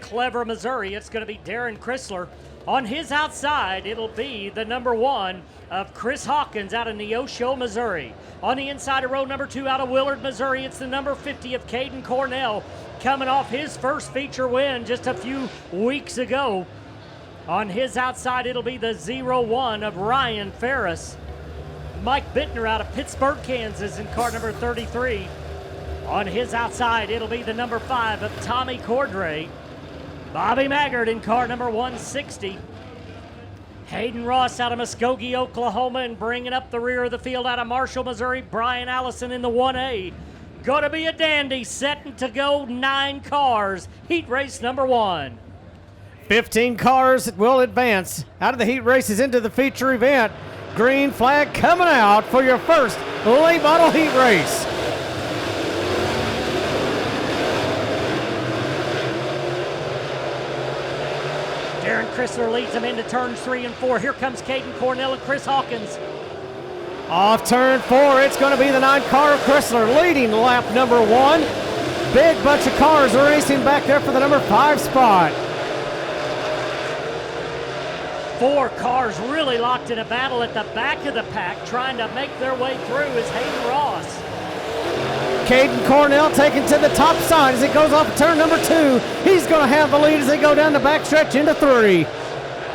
Clever, Missouri, it's going to be Darren Chrysler. On his outside, it'll be the number 1 of Chris Hawkins out of Neosho, Missouri. On the inside of row number 2 out of Willard, Missouri, it's the number 50 of Caden Cornell, coming off his first feature win just a few weeks ago. On his outside, it'll be the 01 of Ryan Ferris. Mike Bittner out of Pittsburgh, Kansas in car number 33. On his outside, it'll be the number 5 of Tommy Cordray. Bobby Maggard in car number 160. Hayden Ross out of Muskogee, Oklahoma, and bringing up the rear of the field out of Marshall, Missouri, Brian Allison in the 1A. Going to be a dandy, setting to go 9 cars. Heat race number 1. 15 cars will advance out of the heat races into the feature event. Green flag coming out for your first late model heat race. Darren Chrysler leads them into turns 3 and 4. Here comes Caden Cornell and Chris Hawkins. Off turn 4, it's going to be the 9 car of Chrysler leading lap number 1. Big bunch of cars racing back there for the number 5 spot. 4 cars really locked in a battle at the back of the pack, trying to make their way through is Hayden Ross. Caden Cornell taking to the top side as he goes off turn number 2. He's going to have the lead as they go down the backstretch into 3.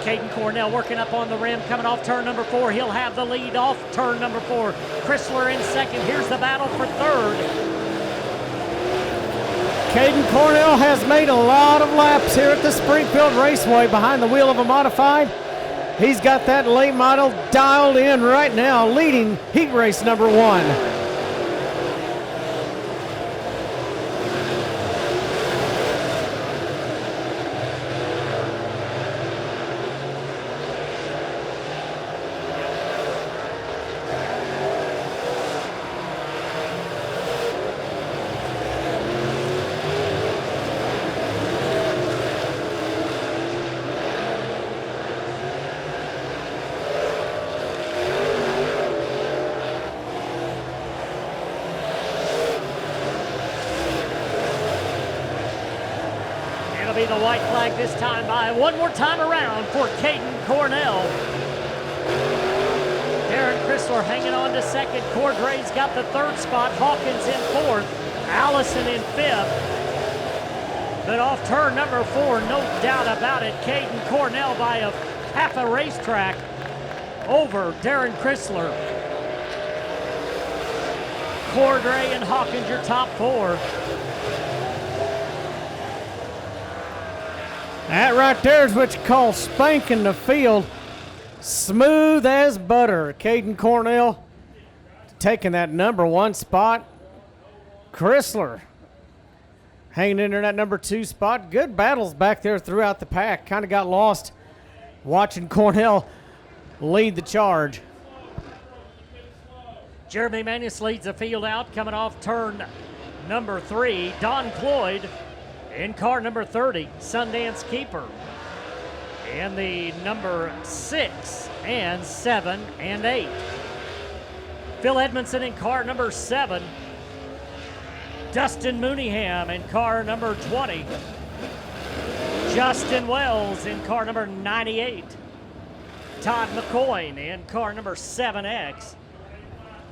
Caden Cornell working up on the rim, coming off turn number 4. He'll have the lead off turn number 4. Chrysler in second. Here's the battle for third. Caden Cornell has made a lot of laps here at the Springfield Raceway behind the wheel of a modified. He's got that late model dialed in right now, leading heat race number 1. Be the white flag this time by one more time around for Caden Cornell. Darren Chrysler hanging on to second. Cordray's got the 3rd spot. Hawkins in 4th. Allison in 5th. But off turn number 4, no doubt about it, Caden Cornell by a half a racetrack over Darren Chrysler. Cordray and Hawkins your top 4. That right there is what you call spanking the field. Smooth as butter. Caden Cornell taking that number 1 spot. Chrysler hanging in there in that number 2 spot. Good battles back there throughout the pack. Kind of got lost watching Cornell lead the charge. Jeremy Manius leads the field out, coming off turn number 3. Don Cloyd in car number 30, Sundance Keeper. And the number 6 and 7 and 8. Phil Edmondson in car number 7. Dustin Mooneyham in car number 20. Justin Wells in car number 98. Todd McCoy in car number 7X.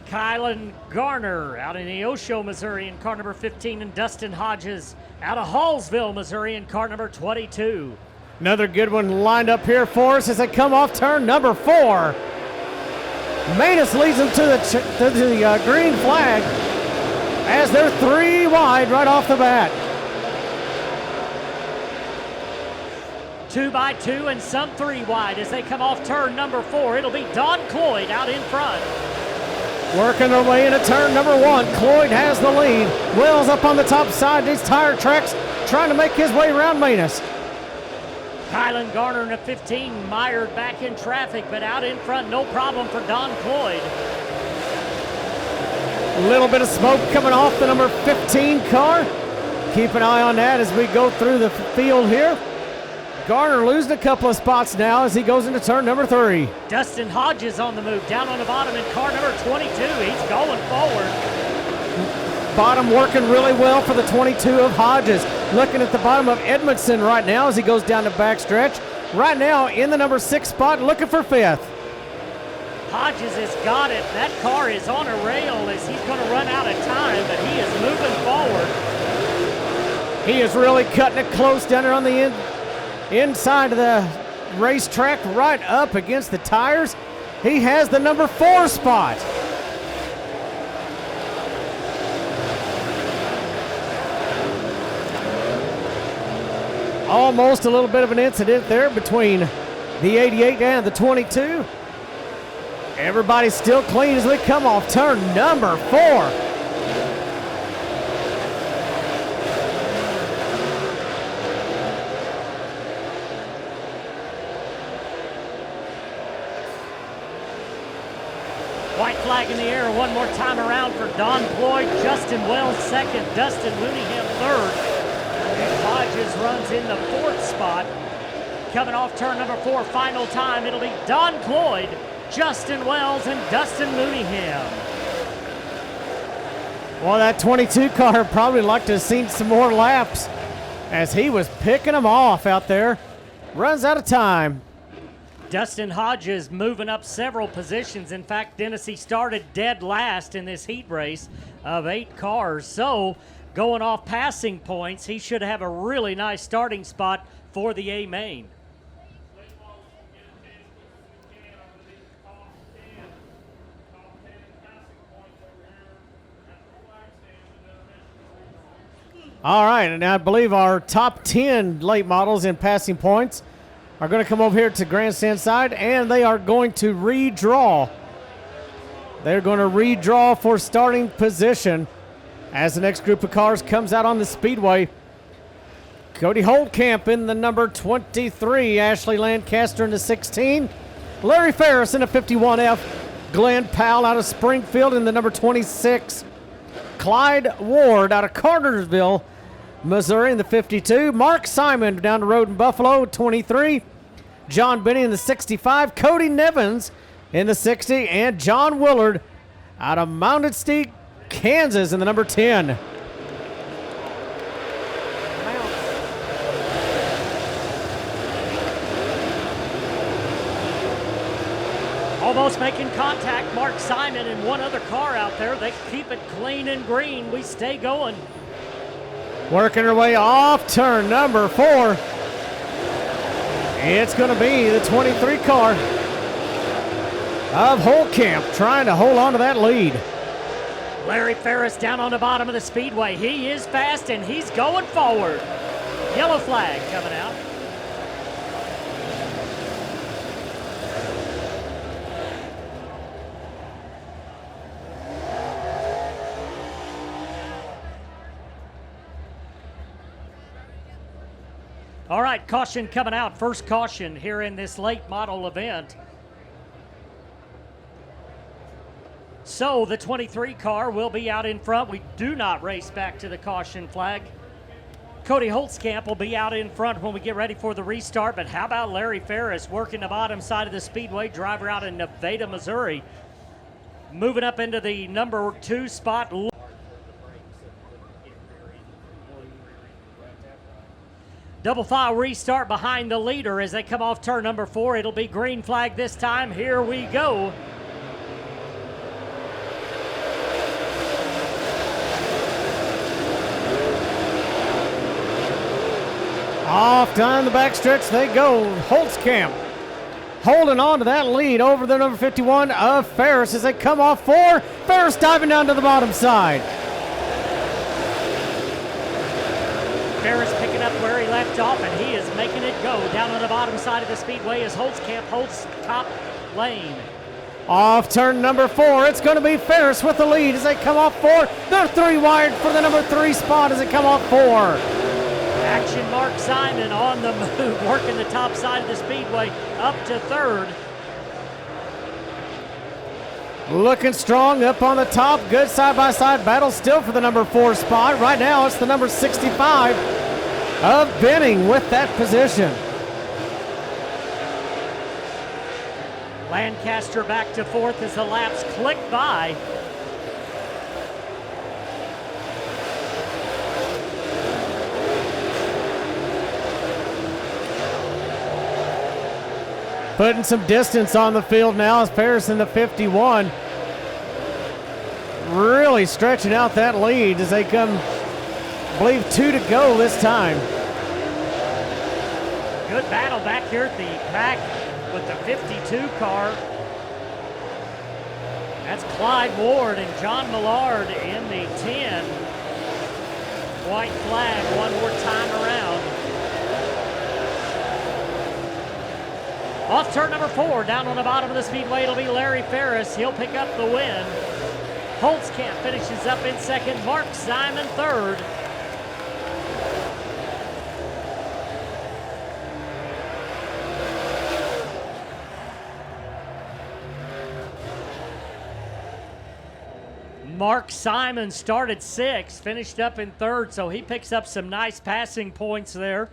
Kylan Garner out in Neosho, Missouri in car number 15, and Dustin Hodges out of Hallsville, Missouri in car number 22. Another good one lined up here for us as they come off turn number 4. Manus leads them to the green flag as they're 3 wide right off the bat. 2 by 2 and some 3 wide as they come off turn number 4. It'll be Don Cloyd out in front. Working their way into turn number 1. Cloyd has the lead. Wells up on the top side. These tire tracks trying to make his way around Manus. Kylan Garner in a 15, mired back in traffic, but out in front, no problem for Don Cloyd. A little bit of smoke coming off the number 15 car. Keep an eye on that as we go through the field here. Garner losing a couple of spots now as he goes into turn number 3. Dustin Hodges on the move, down on the bottom in car number 22. He's going forward. Bottom working really well for the 22 of Hodges. Looking at the bottom of Edmondson right now as he goes down the backstretch. Right now in the number 6 spot, looking for 5th. Hodges has got it. That car is on a rail as he's going to run out of time, but he is moving forward. He is really cutting it close down there on the inside of the racetrack, right up against the tires. He has the number 4 spot. Almost a little bit of an incident there between the 88 and the 22. Everybody's still clean as we come off turn number 4. White flag in the air one more time around for Don Floyd. Justin Wells second, Dustin Mooneyham third. And Hodges runs in the 4th spot. Coming off turn number 4, final time, it'll be Don Floyd, Justin Wells, and Dustin Mooneyham. Well, that 22 car probably like to have seen some more laps as he was picking them off out there. Runs out of time. Dustin Hodges moving up several positions. In fact, Dennis, he started dead last in this heat race of 8 cars. So going off passing points, he should have a really nice starting spot for the A main. All right, and I believe our top 10 late models in passing points are going to come over here to grandstand side, and they are going to redraw. They're going to redraw for starting position as the next group of cars comes out on the speedway. Cody Holdcamp in the number 23, Ashley Lancaster in the 16, Larry Ferris in the 51F, Glenn Powell out of Springfield in the number 26, Clyde Ward out of Cartersville, Missouri in the 52, Mark Simon down the road in Buffalo, 23, John Benny in the 65, Cody Nevins in the 60, and John Willard out of Mounted Steak, Kansas in the number 10. Almost making contact, Mark Simon and one other car out there. They keep it clean and green. We stay going. Working her way off turn number 4. It's going to be the 23 car of Holdcamp trying to hold on to that lead. Larry Ferris down on the bottom of the speedway. He is fast and he's going forward. Yellow flag coming out. All right, caution coming out. First caution here in this late model event. So the 23 car will be out in front. We do not race back to the caution flag. Cody Holtzkamp will be out in front when we get ready for the restart. But how about Larry Ferris working the bottom side of the speedway, driver out in Nevada, Missouri. Moving up into the number 2 spot. Double file restart behind the leader as they come off turn number 4. It'll be green flag this time. Here we go. Off down the backstretch they go. Holtzkamp holding on to that lead over the number 51 of Ferris as they come off 4. Ferris diving down to the bottom side. Ferris picking up where he left off, and he is making it go down on the bottom side of the speedway as Holtzkamp holds top lane. Off turn number 4, it's going to be Ferris with the lead as they come off 4. They're 3 wide for the number 3 spot as they come off 4. Action Mark Simon on the move, working the top side of the speedway up to 3rd. Looking strong up on the top. Good side-by-side battle still for the number 4 spot. Right now it's the number 65 of Benning with that position. Lancaster back to 4th as the laps click by. putting some distance on the field now as Ferris in the 51. Really stretching out that lead as they come, I believe, 2 to go this time. Good battle back here at the back with the 52 car. That's Clyde Ward and John Millard in the 10. White flag one more time around. Off turn number 4, down on the bottom of the speedway, it'll be Larry Ferris. He'll pick up the win. Holtzkamp finishes up in second. Mark Simon third. Mark Simon started 6th, finished up in 3rd, so he picks up some nice passing points there.